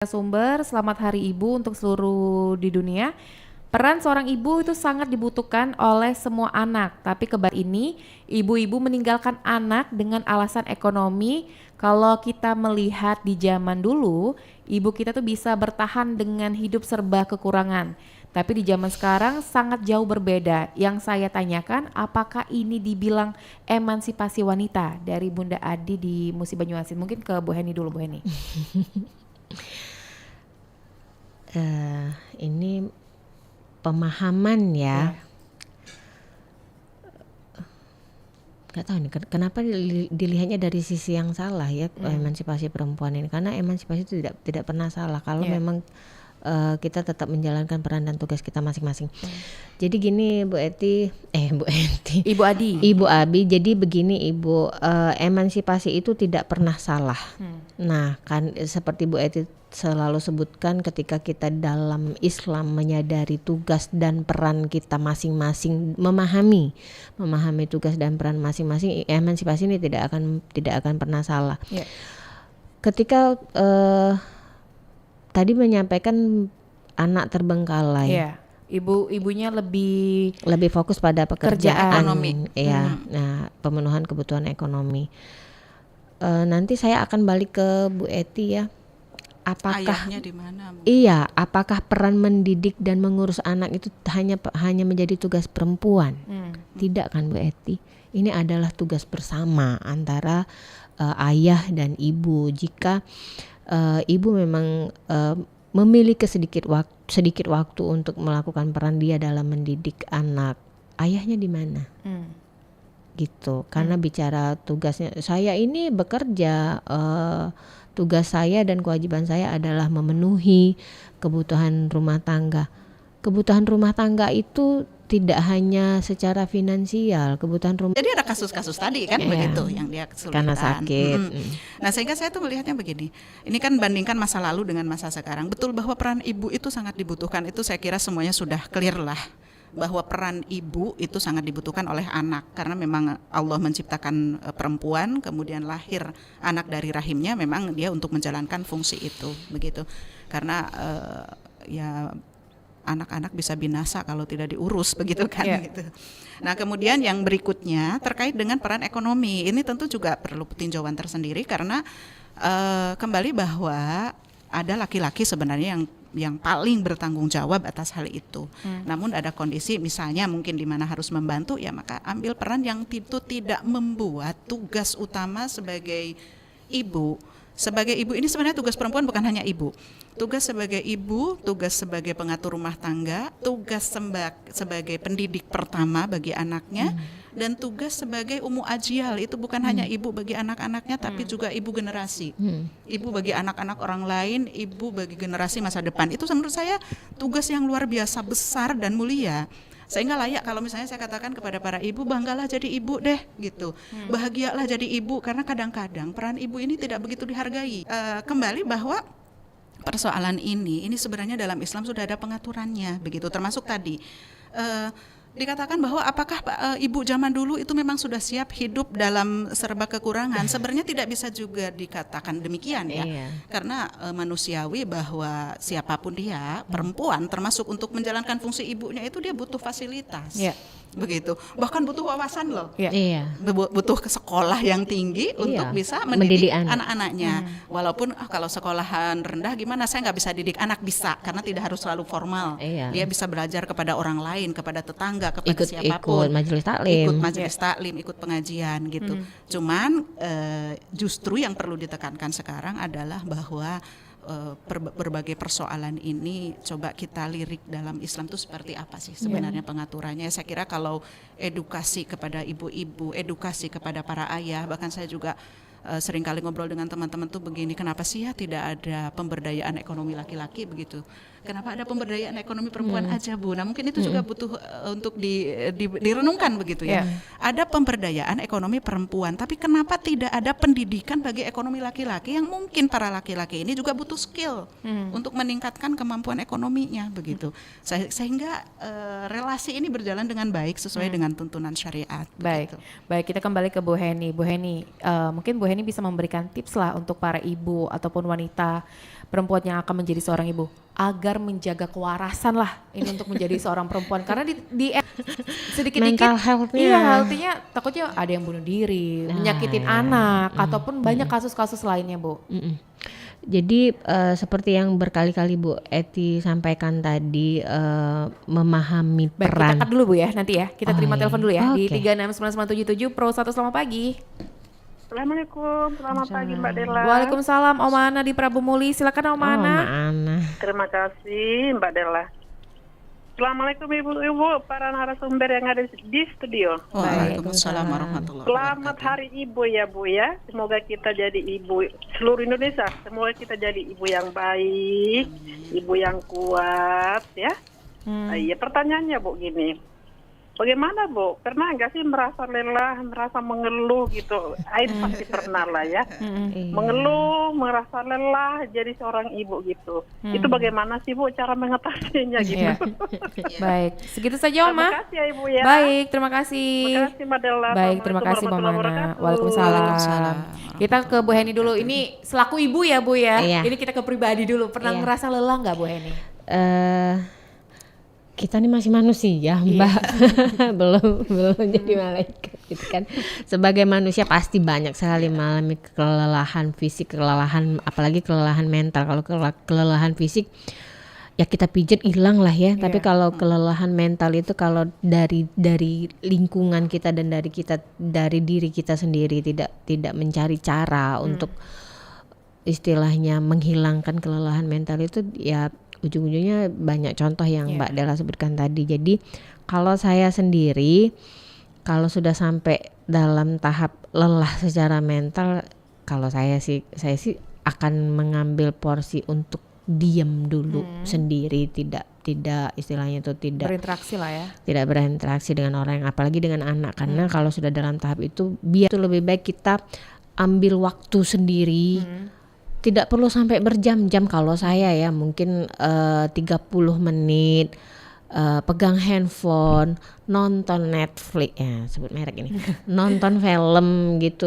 Sumber, selamat Hari Ibu untuk seluruh di dunia. Peran seorang ibu itu sangat dibutuhkan oleh semua anak, tapi ini ibu-ibu meninggalkan anak dengan alasan ekonomi. Kalau kita melihat di zaman dulu, ibu kita tuh bisa bertahan dengan hidup serba kekurangan. Tapi di zaman sekarang sangat jauh berbeda. Yang saya tanyakan, apakah ini dibilang emansipasi wanita dari Bunda Adi di Musi Banyuasin? Mungkin ke Bu Heni dulu, Bu Heni. Ini pemahaman ya. Gak tahu nih kenapa dilihatnya dari sisi yang salah ya, emansipasi perempuan ini, karena emansipasi itu tidak pernah salah kalau memang kita tetap menjalankan peran dan tugas kita masing-masing. Jadi gini Ibu Abi, jadi begini Ibu, emansipasi itu tidak pernah salah. Nah kan seperti Bu Eti selalu sebutkan, ketika kita dalam Islam menyadari tugas dan peran kita masing-masing, memahami tugas dan peran masing-masing, emansipasi ini tidak akan pernah salah. Ketika tadi menyampaikan anak terbengkalai, ibunya lebih fokus pada pekerjaan, ekonomi. pemenuhan kebutuhan ekonomi. Nanti saya akan balik ke Bu Eti ya. Apakah ayahnya di mana? Iya, apakah peran mendidik dan mengurus anak itu hanya menjadi tugas perempuan? Tidak kan Bu Eti? Ini adalah tugas bersama antara ayah dan ibu. Jika ibu memang memiliki sedikit waktu untuk melakukan peran dia dalam mendidik anak, ayahnya di mana? Gitu. Karena bicara tugasnya, saya ini bekerja, tugas saya dan kewajiban saya adalah memenuhi kebutuhan rumah tangga. Kebutuhan rumah tangga itu tidak hanya secara finansial, kebutuhan rumah. Jadi ada kasus-kasus tadi kan begitu yang dia kesulitan karena sakit. Nah sehingga saya tuh melihatnya begini, ini kan bandingkan masa lalu dengan masa sekarang. Betul bahwa peran ibu itu sangat dibutuhkan, itu saya kira semuanya sudah clear lah, bahwa peran ibu itu sangat dibutuhkan oleh anak, karena memang Allah menciptakan perempuan, kemudian lahir anak dari rahimnya, memang dia untuk menjalankan fungsi itu begitu. Karena ya anak-anak bisa binasa kalau tidak diurus begitu kan gitu. Nah kemudian yang berikutnya terkait dengan peran ekonomi, ini tentu juga perlu tinjauan tersendiri, karena kembali bahwa ada laki-laki sebenarnya yang paling bertanggung jawab atas hal itu. Namun ada kondisi misalnya mungkin di mana harus membantu, ya maka ambil peran yang itu tidak membuat tugas utama sebagai ibu. Sebagai ibu ini sebenarnya tugas perempuan bukan hanya ibu. Tugas sebagai ibu, tugas sebagai pengatur rumah tangga, tugas sebagai pendidik pertama bagi anaknya, dan tugas sebagai umu ajial, itu bukan hanya ibu bagi anak-anaknya, tapi juga ibu generasi. Ibu bagi anak-anak orang lain, ibu bagi generasi masa depan. Itu menurut saya tugas yang luar biasa besar dan mulia. Sehingga layak kalau misalnya saya katakan kepada para ibu, banggalah jadi ibu deh gitu, bahagialah jadi ibu, karena kadang-kadang peran ibu ini tidak begitu dihargai. Kembali bahwa persoalan ini sebenarnya dalam Islam sudah ada pengaturannya begitu, termasuk tadi dikatakan bahwa apakah ibu zaman dulu itu memang sudah siap hidup dalam serba kekurangan. Sebenarnya tidak bisa juga dikatakan demikian ya, karena manusiawi bahwa siapapun dia, perempuan termasuk untuk menjalankan fungsi ibunya itu dia butuh fasilitas. Begitu, bahkan butuh wawasan loh, butuh ke sekolah yang tinggi untuk bisa mendidik anak-anaknya. Walaupun kalau sekolahan rendah gimana, saya nggak bisa didik anak, bisa, karena tidak harus selalu formal. Dia bisa belajar kepada orang lain, kepada tetangga, kepada siapapun, ikut majelis taklim, ikut pengajian gitu. Cuman justru yang perlu ditekankan sekarang adalah bahwa berbagai persoalan ini coba kita lirik dalam Islam itu seperti apa sih sebenarnya pengaturannya. Saya kira kalau edukasi kepada ibu-ibu, edukasi kepada para ayah, bahkan saya juga sering kali ngobrol dengan teman-teman tuh begini, kenapa sih ya tidak ada pemberdayaan ekonomi laki-laki begitu? Kenapa ada pemberdayaan ekonomi perempuan aja Bu? Nah mungkin itu juga butuh untuk direnungkan begitu ya. Ada pemberdayaan ekonomi perempuan, tapi kenapa tidak ada pendidikan bagi ekonomi laki-laki, yang mungkin para laki-laki ini juga butuh skill untuk meningkatkan kemampuan ekonominya begitu. Sehingga relasi ini berjalan dengan baik sesuai dengan tuntunan syariat. Baik, kita kembali ke Bu Heni. Bu Heni, mungkin Bu Bu Heni bisa memberikan tips lah untuk para ibu ataupun wanita perempuan yang akan menjadi seorang ibu agar menjaga kewarasan lah ini untuk menjadi seorang perempuan, karena di sedikit-sedikit Mental health-nya. iya healthy-nya takutnya ada yang bunuh diri, menyakitin anak ataupun banyak kasus-kasus lainnya Bu. Jadi seperti yang berkali-kali Bu Eti sampaikan tadi, memahami Baik, peran. kita cut dulu Bu ya, nanti ya. Kita terima iya. telepon dulu ya di Oke. 369977 Pro 1. Selamat pagi. Assalamualaikum, selamat pagi Mbak Dela. Waalaikumsalam, Om Ana di Prabu Muli. Silakan Om Ana. Ana. Terima kasih Mbak Dela. Assalamualaikum ibu-ibu, para narasumber yang ada di studio. Waalaikumsalam warahmatullahi Selamat wabarakatuh. Hari Ibu ya Bu ya. Semoga kita jadi ibu seluruh Indonesia. Semoga kita jadi ibu yang baik, ibu yang kuat ya. Iya, pertanyaannya Bu gini. Bagaimana Bu? Pernah nggak sih merasa lelah, merasa mengeluh gitu? Ain pasti pernah lah ya. Iya. Mengeluh, merasa lelah jadi seorang ibu gitu. Itu bagaimana sih Bu cara mengatasinya gitu? Iya. Baik, segitu saja Om. Terima kasih ya Ibu ya. Baik, terima kasih. Terima kasih Mbak Della. Baik, terima kasih Mbak Assalamualaikum Mana. warahmatullahi Waalaikumsalam. Waalaikumsalam. Kita ke Bu Heni dulu. Ini selaku ibu ya Bu ya. Iya. Ini kita ke pribadi dulu. Pernah Iya. ngerasa lelah nggak Bu Heni? Kita nih masih manusia, Mbak. belum jadi malaikat gitu kan. Sebagai manusia pasti banyak sekali mengalami kelelahan fisik, kelelahan apalagi kelelahan mental. Kalau kelelahan fisik ya kita pijat hilang lah ya. Tapi kalau kelelahan mental itu kalau dari lingkungan kita dan dari diri kita sendiri tidak mencari cara untuk istilahnya menghilangkan kelelahan mental itu, ya ujung-ujungnya banyak contoh yang Mbak Della sebutkan tadi. Jadi kalau saya sendiri kalau sudah sampai dalam tahap lelah secara mental, kalau saya sih akan mengambil porsi untuk diam dulu sendiri, tidak istilahnya itu tidak Berinteraksi lah ya. tidak berinteraksi dengan orang, apalagi dengan anak, karena kalau sudah dalam tahap itu biar itu lebih baik kita ambil waktu sendiri. Tidak perlu sampai berjam-jam. Kalau saya ya mungkin 30 menit pegang handphone, nonton Netflix ya, sebut merek ini, nonton film gitu